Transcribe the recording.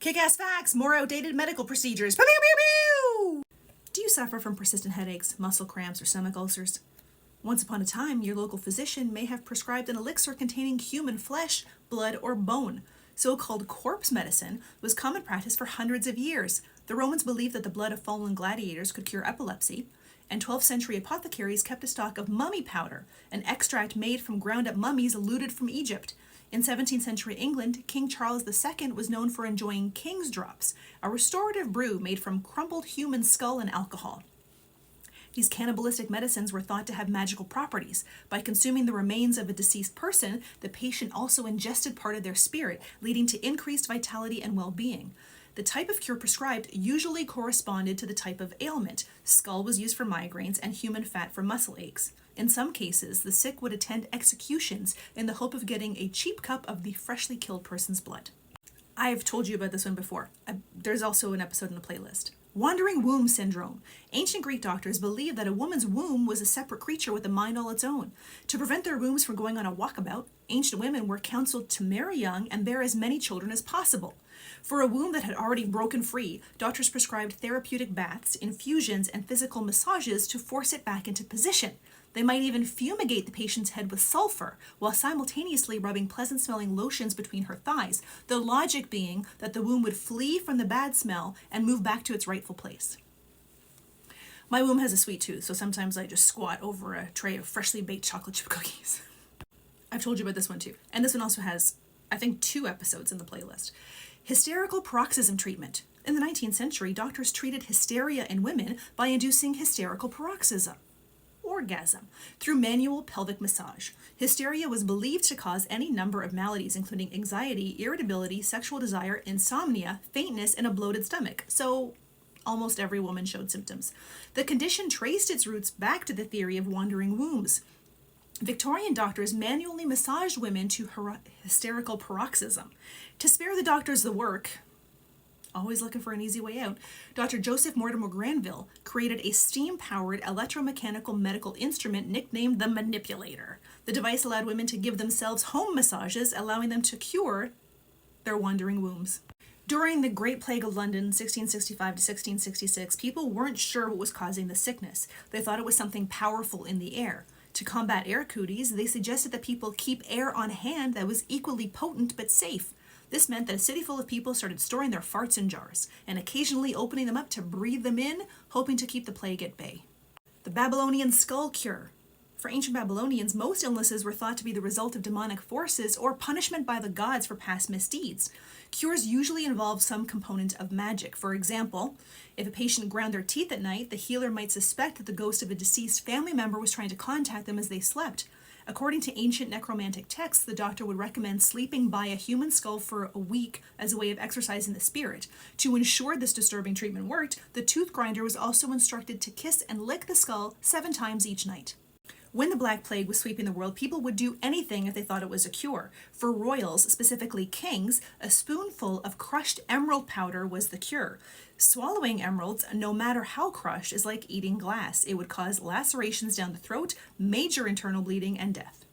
Kick-ass facts, more outdated medical procedures. Pew, pew, pew, pew! Do you suffer from persistent headaches, muscle cramps, or stomach ulcers? Once upon a time, your local physician may have prescribed an elixir containing human flesh, blood, or bone. So-called corpse medicine was common practice for hundreds of years. The Romans believed that the blood of fallen gladiators could cure epilepsy, and 12th century apothecaries kept a stock of mummy powder, an extract made from ground-up mummies looted from Egypt. In 17th century England, King Charles II was known for enjoying King's Drops, a restorative brew made from crumpled human skull and alcohol. These cannibalistic medicines were thought to have magical properties. By consuming the remains of a deceased person, the patient also ingested part of their spirit, leading to increased vitality and well-being. The type of cure prescribed usually corresponded to the type of ailment. Skull was used for migraines and human fat for muscle aches. In some cases, the sick would attend executions in the hope of getting a cheap cup of the freshly killed person's blood. I've told you about this one before. There's also an episode in the playlist. Wandering womb syndrome. Ancient Greek doctors believed that a woman's womb was a separate creature with a mind all its own. To prevent their wombs from going on a walkabout, ancient women were counseled to marry young and bear as many children as possible. For a womb that had already broken free, doctors prescribed therapeutic baths, infusions, and physical massages to force it back into position. They might even fumigate the patient's head with sulfur, while simultaneously rubbing pleasant-smelling lotions between her thighs, the logic being that the womb would flee from the bad smell and move back to its rightful place. My womb has a sweet tooth, so sometimes I just squat over a tray of freshly baked chocolate chip cookies. I've told you about this one too. And this one also has, I think, 2 episodes in the playlist. Hysterical paroxysm treatment. In the 19th century, doctors treated hysteria in women by inducing hysterical paroxysm, orgasm, through manual pelvic massage. Hysteria was believed to cause any number of maladies, including anxiety, irritability, sexual desire, insomnia, faintness, and a bloated stomach. So almost every woman showed symptoms. The condition traced its roots back to the theory of wandering wombs. Victorian doctors manually massaged women to hysterical paroxysm. To spare the doctors the work, always looking for an easy way out, Dr. Joseph Mortimer Granville created a steam-powered electromechanical medical instrument nicknamed the manipulator. The device allowed women to give themselves home massages, allowing them to cure their wandering wombs. During the Great Plague of London, 1665 to 1666, people weren't sure what was causing the sickness. They thought it was something powerful in the air. To combat air cooties, they suggested that people keep air on hand that was equally potent but safe. This meant that a city full of people started storing their farts in jars and occasionally opening them up to breathe them in, hoping to keep the plague at bay. The Babylonian skull cure. For ancient Babylonians, most illnesses were thought to be the result of demonic forces or punishment by the gods for past misdeeds. Cures usually involve some component of magic. For example, if a patient ground their teeth at night, the healer might suspect that the ghost of a deceased family member was trying to contact them as they slept. According to ancient necromantic texts, the doctor would recommend sleeping by a human skull for a week as a way of exorcising the spirit. To ensure this disturbing treatment worked, the tooth grinder was also instructed to kiss and lick the skull 7 times each night. When the Black Plague was sweeping the world, people would do anything if they thought it was a cure. For royals, specifically kings, a spoonful of crushed emerald powder was the cure. Swallowing emeralds, no matter how crushed, is like eating glass. It would cause lacerations down the throat, major internal bleeding, and death.